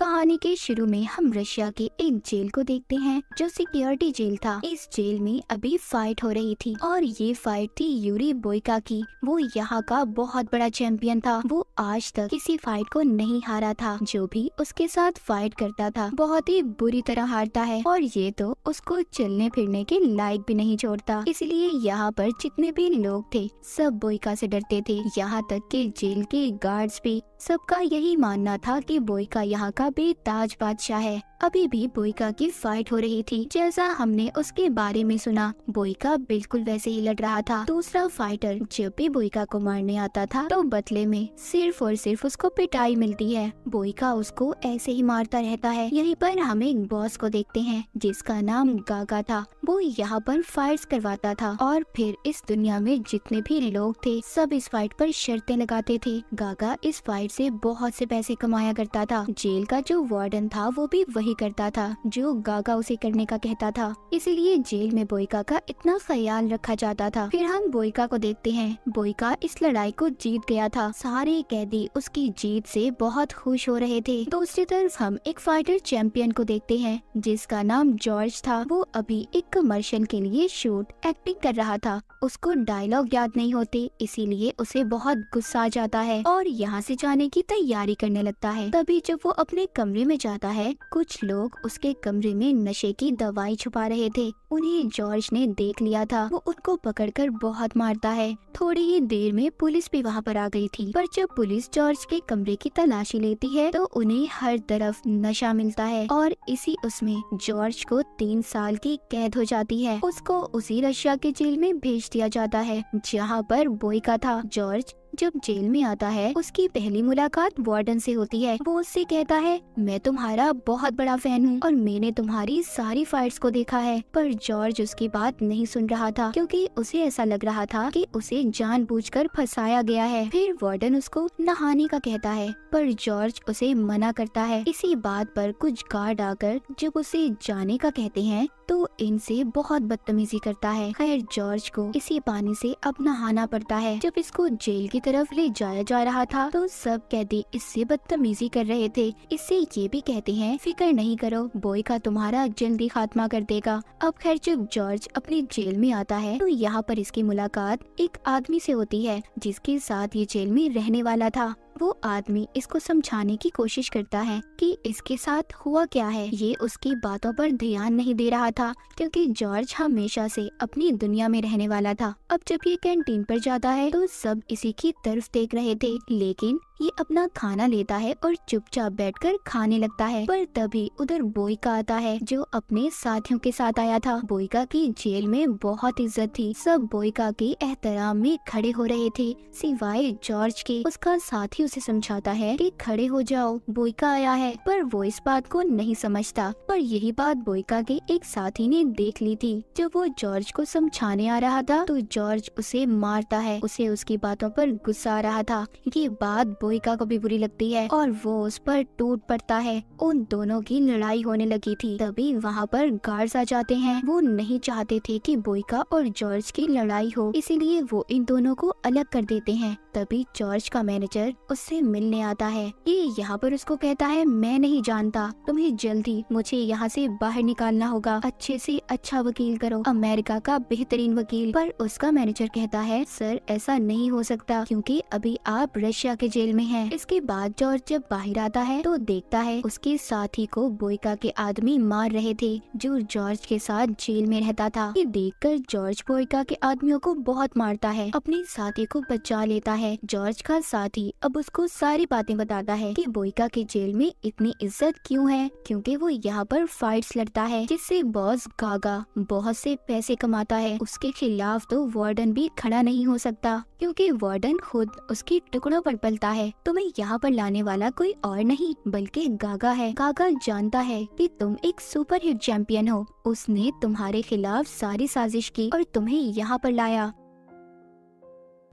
कहानी के शुरू में हम रशिया के एक जेल को देखते हैं जो सिक्योरिटी जेल था। इस जेल में अभी फाइट हो रही थी और ये फाइट थी यूरी बोइका की। वो यहाँ का बहुत बड़ा चैंपियन था। वो आज तक किसी फाइट को नहीं हारा था। जो भी उसके साथ फाइट करता था बहुत ही बुरी तरह हारता है और ये तो उसको चलने फिरने के लायक भी नहीं छोड़ता। इसलिए यहाँ पर जितने भी लोग थे सब बोइका से डरते थे। यहाँ तक के जेल के गार्ड्स भी। सबका यही मानना था कि बोइका यहाँ का बेताज बादशाह है। अभी भी बोइका की फाइट हो रही थी। जैसा हमने उसके बारे में सुना, बोइका बिल्कुल वैसे ही लड़ रहा था। दूसरा फाइटर जब भी बोइका को मारने आता था तो बदले में सिर्फ और सिर्फ उसको पिटाई मिलती है। बोइका उसको ऐसे ही मारता रहता है। यहीं पर हम एक बॉस को देखते हैं जिसका नाम गागा था। वो यहाँ पर फाइट्स करवाता था और फिर इस दुनिया में जितने भी लोग थे सब इस फाइट पर शर्तें लगाते थे। गागा इस फाइट से बहुत से पैसे कमाया करता था। जेल का जो वार्डन था वो भी वही करता था जो गागा उसे करने का कहता था। इसीलिए जेल में बोइका का इतना ख्याल रखा जाता था। फिर हम बोइका को देखते हैं। बोइका इस लड़ाई को जीत गया था। सारे कैदी उसकी जीत से बहुत खुश हो रहे थे। दूसरी तरफ हम एक फाइटर चैंपियन को देखते हैं जिसका नाम जॉर्ज था। वो अभी एक कमर्शियल के लिए शूट एक्टिंग कर रहा था। उसको डायलॉग याद नहीं होते, इसीलिए उसे बहुत गुस्सा आ जाता है और यहाँ से जाने की तैयारी करने लगता है। तभी जब वो अपने कमरे में जाता है, कुछ लोग उसके कमरे में नशे की दवाई छुपा रहे थे। उन्हें जॉर्ज ने देख लिया था। वो उनको पकड़कर बहुत मारता है। थोड़ी ही देर में पुलिस भी वहाँ पर आ गई थी। पर जब पुलिस जॉर्ज के कमरे की तलाशी लेती है तो उन्हें हर तरफ नशा मिलता है और इसी उसमें जॉर्ज को 3 साल की कैद हो जाती है। उसको उसी रशिया के जेल में भेज दिया जाता है जहाँ पर बोइका था। जॉर्ज जब जेल में आता है उसकी पहली मुलाकात वार्डन से होती है। वो उससे कहता है, मैं तुम्हारा बहुत बड़ा फैन हूँ और मैंने तुम्हारी सारी फाइट्स को देखा है। पर जॉर्ज उसकी बात नहीं सुन रहा था क्योंकि उसे ऐसा लग रहा था कि उसे जानबूझकर फंसाया गया है। फिर वार्डन उसको नहाने का कहता है पर जॉर्ज उसे मना करता है। इसी बात पर कुछ गार्ड आकर जब उसे जाने का कहते हैं तो इनसे बहुत बदतमीजी करता है। खैर जॉर्ज को इसी पानी से अब नहाना पड़ता है। जब इसको जेल की तरफ ले जाया जा रहा था तो सब कैदी इससे बदतमीजी कर रहे थे। इससे ये भी कहते हैं, फिक्र नहीं करो, बोइका तुम्हारा जल्दी खात्मा कर देगा। अब खैर जब जॉर्ज अपने जेल में आता है तो यहाँ पर इसकी मुलाकात एक आदमी से होती है जिसके साथ ये जेल में रहने वाला था। वो आदमी इसको समझाने की कोशिश करता है कि इसके साथ हुआ क्या है। ये उसकी बातों पर ध्यान नहीं दे रहा था क्योंकि जॉर्ज हमेशा से अपनी दुनिया में रहने वाला था। अब जब ये कैंटीन पर जाता है तो सब इसी की तरफ देख रहे थे, लेकिन ये अपना खाना लेता है और चुपचाप बैठकर खाने लगता है। पर तभी उधर बोइका आता है जो अपने साथियों के साथ आया था। बोइका की जेल में बहुत इज्जत थी। सब बोइका के एहतराम में खड़े हो रहे थे सिवाय जॉर्ज के। उसका साथी उसे समझाता है कि खड़े हो जाओ, बोइका आया है, पर वो इस बात को नहीं समझता। पर यही बात बोइका के एक साथी ने देख ली थी। जब वो जॉर्ज को समझाने आ रहा था तो जॉर्ज उसे मारता है। उसे उसकी बातों पर गुस्सा आ रहा था। ये बात बोइका को भी बुरी लगती है और वो उस पर टूट पड़ता है। उन दोनों की लड़ाई होने लगी थी। तभी वहाँ पर गार्ड्स आ जाते हैं। वो नहीं चाहते थे कि बोइका और जॉर्ज की लड़ाई हो, इसीलिए वो इन दोनों को अलग कर देते हैं। तभी जॉर्ज का मैनेजर उससे मिलने आता है। ये यहाँ पर उसको कहता है, मैं नहीं जानता, तुम्हें जल्दी मुझे यहाँ से बाहर निकालना होगा। अच्छे से अच्छा वकील करो, अमेरिका का बेहतरीन वकील। पर उसका मैनेजर कहता है, सर ऐसा नहीं हो सकता क्योंकि अभी आप रशिया के जेल में हैं। इसके बाद जॉर्ज जब बाहर आता है तो देखता है उसके साथी को बोइका के आदमी मार रहे थे जो जॉर्ज के साथ जेल में रहता था। ये देखकर जॉर्ज बोइका के आदमियों को बहुत मारता है, अपने साथी को बचा लेता है। जॉर्ज का साथी अब उसको सारी बातें बताता है कि बोइका के जेल में इतनी इज्जत क्यों है, क्योंकि वो यहाँ पर फाइट्स लड़ता है जिससे बॉस गागा बहुत से पैसे कमाता है। उसके खिलाफ तो वार्डन भी खड़ा नहीं हो सकता क्योंकि वार्डन खुद उसके टुकड़ों पर पलता है। तुम्हें यहाँ पर लाने वाला कोई और नहीं बल्कि गागा है। गागा जानता है कि तुम एक सुपर हिट चैंपियन हो। उसने तुम्हारे खिलाफ सारी साजिश की और तुम्हें यहाँ पर लाया।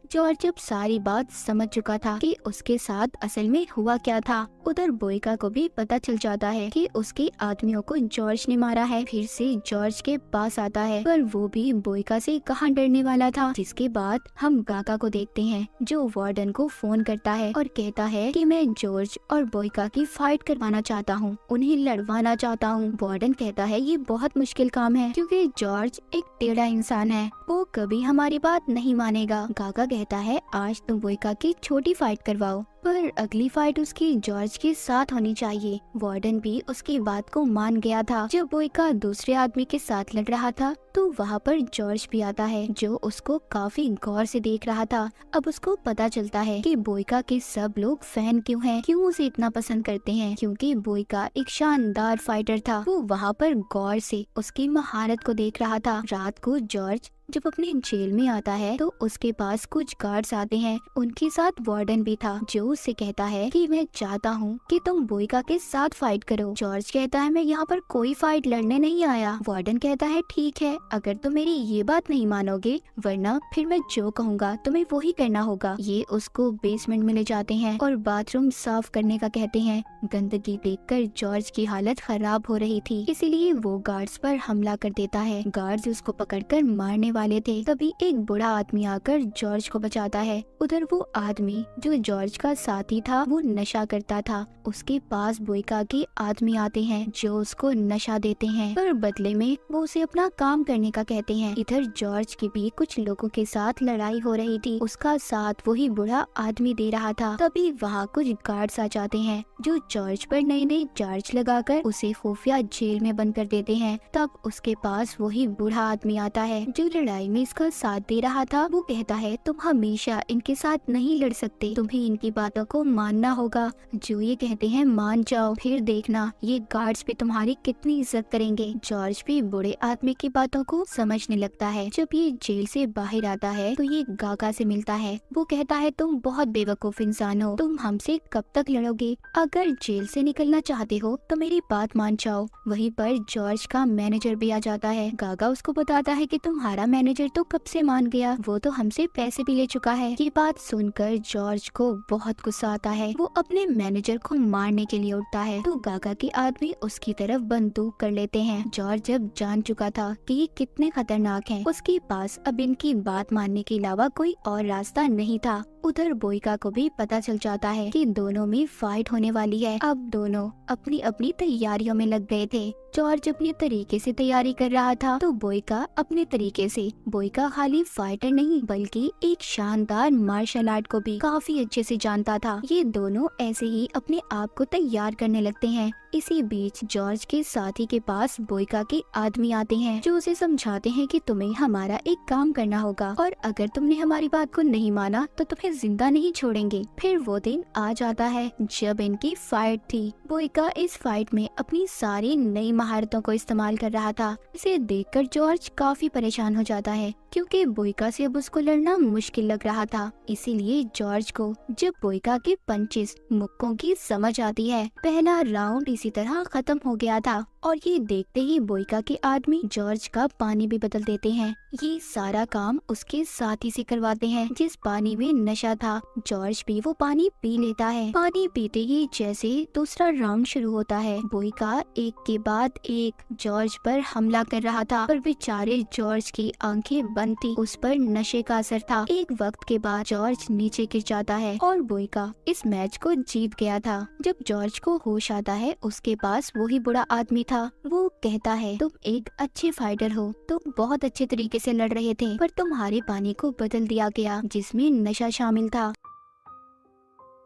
जॉर्ज जब सारी बात समझ चुका था कि उसके साथ असल में हुआ क्या था, उधर बोइका को भी पता चल जाता है कि उसके आदमियों को जॉर्ज ने मारा है। फिर से जॉर्ज के पास आता है, पर वो भी बोइका से कहाँ डरने वाला था। जिसके बाद हम गागा को देखते हैं जो वार्डन को फोन करता है और कहता है कि मैं जॉर्ज और बोइका की फाइट करवाना चाहता हूँ, उन्हें लड़वाना चाहता हूँ। वार्डन कहता है ये बहुत मुश्किल काम है क्योंकि जॉर्ज एक टेढ़ा इंसान है, वो कभी हमारी बात नहीं मानेगा। गागा कहता है आज तुम बोइका की छोटी फाइट करवाओ, पर अगली फाइट उसकी जॉर्ज के साथ होनी चाहिए। वार्डन भी उसकी बात को मान गया था। जब बोइका दूसरे आदमी के साथ लड़ रहा था तो वहाँ पर जॉर्ज भी आता है जो उसको काफी गौर से देख रहा था। अब उसको पता चलता है कि बोइका के सब लोग फैन क्यों हैं, क्यों उसे इतना पसंद करते हैं, क्योंकि बोइका एक शानदार फाइटर था। वो वहाँ पर गौर से उसकी महारत को देख रहा था। रात को जॉर्ज जब अपने जेल में आता है तो उसके पास कुछ गार्ड्स आते हैं, उनके साथ वार्डन भी था जो उससे कहता है कि मैं चाहता हूँ कि तुम बोइका के साथ फाइट करो। जॉर्ज कहता है मैं यहाँ पर कोई फाइट लड़ने नहीं आया। वार्डन कहता है ठीक है, अगर तुम मेरी ये बात नहीं मानोगे वरना फिर मैं जो कहूँगा तुम्हें वही करना होगा। ये उसको बेसमेंट में ले जाते हैं और बाथरूम साफ करने का कहते हैं। गंदगी देखकर जॉर्ज की हालत खराब हो रही थी, इसीलिए वो गार्ड्स पर हमला कर देता है। गार्ड्स उसको पकड़कर मारने वाले थे, तभी एक बूढ़ा आदमी आकर जॉर्ज को बचाता है। उधर वो आदमी जो जॉर्ज का साथी था वो नशा करता था। उसके पास बोइका के आदमी आते हैं जो उसको नशा देते हैं, पर बदले में वो उसे अपना काम करने का कहते हैं। इधर जॉर्ज की भी कुछ लोगों के साथ लड़ाई हो रही थी, उसका साथ वही बूढ़ा आदमी दे रहा था। तभी वहाँ कुछ गार्ड्स आ जाते हैं जो जॉर्ज पर नए नए चार्ज लगाकर उसे खुफिया जेल में बंद कर देते हैं। तब उसके पास वही बूढ़ा आदमी आता है जो लड़ाई में इसका साथ दे रहा था। वो कहता है तुम हमेशा इनके साथ नहीं लड़ सकते, तुम्हें इनकी बातों को मानना होगा। जो ये कहते हैं मान जाओ, फिर देखना ये गार्ड्स भी तुम्हारी कितनी इज्जत करेंगे। जॉर्ज भी बूढ़े आदमी की बातों को समझने लगता है। जब ये जेल से बाहर आता है तो ये गागा से मिलता है। वो कहता है तुम बहुत बेवकूफ इंसान हो, तुम हमसे कब तक लड़ोगे? अगर जेल से निकलना चाहते हो तो मेरी बात मान जाओ। वहीं पर जॉर्ज का मैनेजर भी आ जाता है। गागा उसको बताता है कि तुम्हारा मैनेजर तो कब से मान गया, वो तो हमसे पैसे भी ले चुका है। ये बात सुनकर जॉर्ज को बहुत गुस्सा आता है। वो अपने मैनेजर को मारने के लिए उठता है तो गागा के आदमी उसकी तरफ बंदूक कर लेते हैं। जॉर्ज जब जान चुका था कि ये कितने खतरनाक हैं, उसके पास अब इनकी बात मानने के अलावा कोई और रास्ता नहीं था। उधर बोइका को भी पता चल जाता है कि दोनों में फाइट होने वाली है। अब दोनों अपनी अपनी तैयारियों में लग गए थे। जॉर्ज अपने तरीके से तैयारी कर रहा था तो बोइका अपने तरीके से। बोइका खाली फाइटर नहीं बल्कि एक शानदार मार्शल आर्ट को भी काफी अच्छे से जानता था। ये दोनों ऐसे ही अपने आप को तैयार करने लगते हैं। इसी बीच जॉर्ज के साथी के पास बोइका के आदमी आते हैं जो उसे समझाते हैं कि तुम्हें हमारा एक काम करना होगा और अगर तुमने हमारी बात को नहीं माना तो तुम्हें जिंदा नहीं छोड़ेंगे। फिर वो दिन आ जाता है जब इनकी फाइट थी। बोइका इस फाइट में अपनी सारी नई महारतों को इस्तेमाल कर रहा था। इसे देखकर जॉर्ज काफी परेशान हो जाता है क्योंकि बोइका से अब उसको लड़ना मुश्किल लग रहा था। इसीलिए जॉर्ज को जब बोइका के पंचेस मुक्कों की समझ आती है, पहला राउंड इसी तरह खत्म हो गया था और ये देखते ही बोइका के आदमी जॉर्ज का पानी भी बदल देते हैं। ये सारा काम उसके साथी से करवाते हैं जिस पानी में नशा था। जॉर्ज भी वो पानी पी लेता है। पानी पीते ही जैसे दूसरा राउंड शुरू होता है, बोइका एक के बाद एक जॉर्ज पर हमला कर रहा था, पर बेचारे जॉर्ज की आंखें बंद थी, उस पर नशे का असर था। एक वक्त के बाद जॉर्ज नीचे गिर जाता है और बोइका इस मैच को जीत गया था। जब जॉर्ज को होश आता है उसके पास वही बूढ़ा आदमी था। वो कहता है तुम एक अच्छे फाइटर हो, तुम बहुत अच्छे तरीके से लड़ रहे थे, पर तुम्हारे पानी को बदल दिया गया जिसमें नशा शामिल था।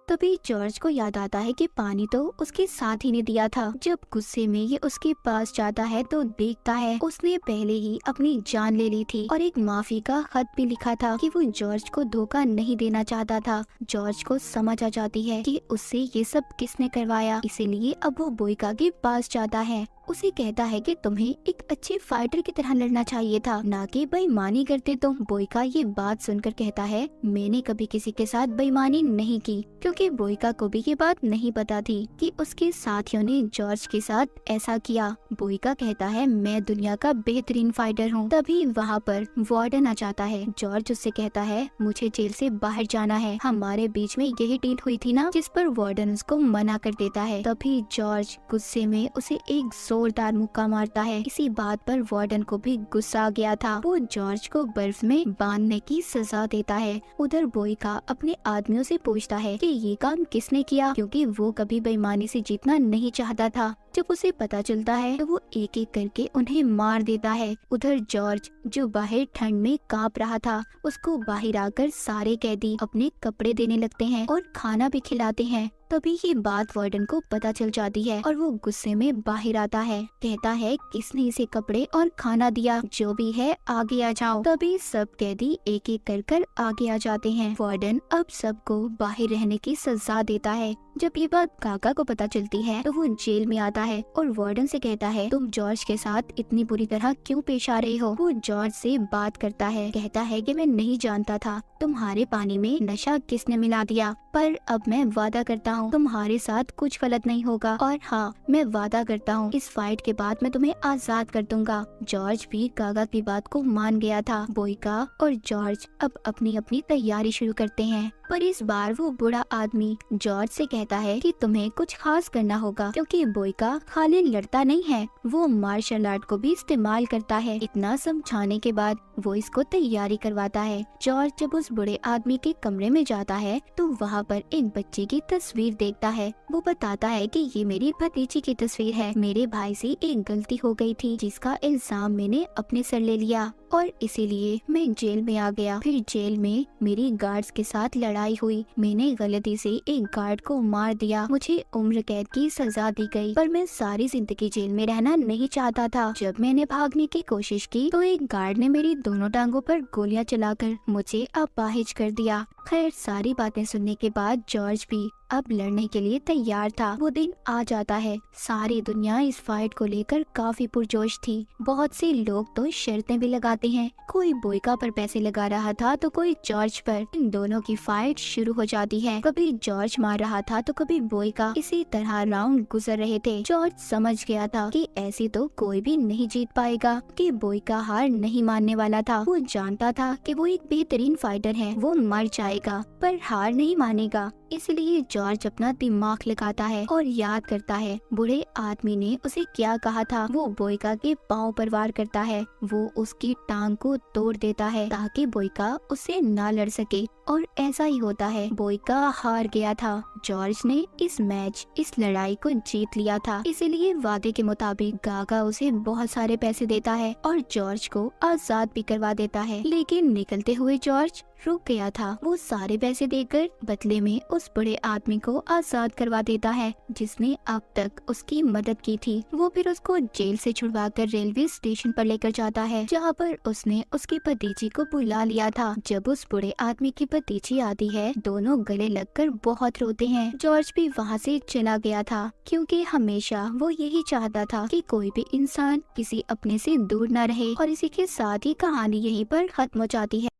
तभी जॉर्ज को याद आता है कि पानी तो उसके साथी ने दिया था। जब गुस्से में ये उसके पास जाता है तो देखता है उसने पहले ही अपनी जान ले ली थी और एक माफी का खत भी लिखा था कि वो जॉर्ज को धोखा नहीं देना चाहता था। जॉर्ज को समझ आ जाती है कि उससे ये सब किसने करवाया, इसीलिए अब वो बोइका के पास जाता है। उसे कहता है कि तुम्हें एक अच्छे फाइटर की तरह लड़ना चाहिए था, ना कि बेईमानी करते तुम। बोइका ये बात सुनकर कहता है मैंने कभी किसी के साथ बेईमानी नहीं की, क्योंकि बोइका को भी ये बात नहीं पता थी कि उसके साथियों ने जॉर्ज के साथ ऐसा किया। बोइका कहता है मैं दुनिया का बेहतरीन फाइटर हूँ। तभी वहाँ पर वार्डन आ जाता है। जॉर्ज उससे कहता है मुझे जेल से बाहर जाना है, हमारे बीच में यही डील हुई थी ना, जिस पर वार्डन उसको मना कर देता है। तभी जॉर्ज गुस्से में उसे एक जोरदार मुक्का मारता है। इसी बात पर वार्डन को भी गुस्सा आ गया था। वो जॉर्ज को बर्फ में बांधने की सजा देता है। उधर बोइका अपने आदमियों से पूछता है कि ये काम किसने किया, क्योंकि वो कभी बेईमानी से जीतना नहीं चाहता था। जब उसे पता चलता है तो वो एक एक करके उन्हें मार देता है। उधर जॉर्ज जो बाहर ठंड में कांप रहा था, उसको बाहर आकर सारे कैदी अपने कपड़े देने लगते हैं और खाना भी खिलाते हैं। तभी ये बात वार्डन को पता चल जाती है और वो गुस्से में बाहर आता है। कहता है किसने इसे कपड़े और खाना दिया, जो भी है आगे आ जाओ। तभी सब कैदी एक एक कर आगे आ जाते हैं। वार्डन अब सबको बाहर रहने की सजा देता है। जब ये बात काका को पता चलती है तो वो जेल में आता है और वार्डन से कहता है तुम जॉर्ज के साथ इतनी बुरी तरह क्यों पेश आ रही हो। वो जॉर्ज से बात करता है। कहता है कि मैं नहीं जानता था तुम्हारे पानी में नशा किसने मिला दिया, पर अब मैं वादा करता हूँ तुम्हारे साथ कुछ गलत नहीं होगा, और हाँ मैं वादा करता हूँ इस फाइट के बाद मैं तुम्हें आजाद कर दूंगा। जॉर्ज भी काका की बात को मान गया था। बोइका और जॉर्ज अब अपनी अपनी तैयारी शुरू करते हैं, पर इस बार वो बूढ़ा आदमी जॉर्ज से कहता है कि तुम्हें कुछ खास करना होगा, क्योंकि बोइका खाली लड़ता नहीं है, वो मार्शल आर्ट को भी इस्तेमाल करता है। इतना समझाने के बाद वो इसको तैयारी करवाता है। जॉर्ज जब उस बूढ़े आदमी के कमरे में जाता है तो वहाँ पर एक बच्चे की तस्वीर देखता है। वो बताता है कि ये मेरी भतीजी की तस्वीर है। मेरे भाई से एक गलती हो गई थी जिसका इल्जाम मैंने अपने सर ले लिया और इसीलिए मैं जेल में आ गया। फिर जेल में मेरी गार्ड्स के साथ लड़ाई हुई, मैंने गलती से एक गार्ड को मार दिया, मुझे उम्र कैद की सजा दी गई, पर मैं सारी जिंदगी जेल में रहना नहीं चाहता था। जब मैंने भागने की कोशिश की तो एक गार्ड ने मेरी दोनों टांगों पर गोलियां चलाकर मुझे अपाहिज कर दिया। खैर सारी बातें सुनने के बाद जॉर्ज भी अब लड़ने के लिए तैयार था। वो दिन आ जाता है। सारी दुनिया इस फाइट को लेकर काफी पुरजोश थी। बहुत से लोग तो शर्तें भी लगाते हैं, कोई बोइका पर पैसे लगा रहा था तो कोई जॉर्ज पर। इन दोनों की फाइट शुरू हो जाती है। कभी जॉर्ज मार रहा था तो कभी बोइका। इसी तरह राउंड गुजर रहे थे। जॉर्ज समझ गया था कि ऐसे तो कोई भी नहीं जीत पाएगा, कि बोइका हार नहीं मानने वाला था। वो जानता था कि वो एक बेहतरीन फाइटर है, वो मर जाएगा पर हार नहीं मानेगा। इसलिए जॉर्ज अपना दिमाग लगाता है और याद करता है बूढ़े आदमी ने उसे क्या कहा था। वो बोइका के पांव पर वार करता है, वो उसकी टांग को तोड़ देता है ताकि बोइका उससे ना लड़ सके, और ऐसा ही होता है। बोइका हार गया था। जॉर्ज ने इस मैच, इस लड़ाई को जीत लिया था। इसीलिए वादे के मुताबिक गागा उसे बहुत सारे पैसे देता है और जॉर्ज को आजाद भी करवा देता है। लेकिन निकलते हुए जॉर्ज रुक गया था। वो सारे पैसे देकर बदले में उस बड़े आदमी को आजाद करवा देता है जिसने अब तक उसकी मदद की थी। वो फिर उसको जेल से छुड़वाकर रेलवे स्टेशन पर लेकर जाता है, जहाँ पर उसने उसकी भतीजी को बुला लिया था। जब उस बूढ़े आदमी की भतीजी आती है, दोनों गले लगकर बहुत रोते हैं। जॉर्ज भी वहाँ से चला गया था, क्योंकि हमेशा वो यही चाहता था कि कोई भी इंसान किसी अपने से दूर न रहे। और इसी के साथ ही कहानी यहीं पर खत्म हो जाती है।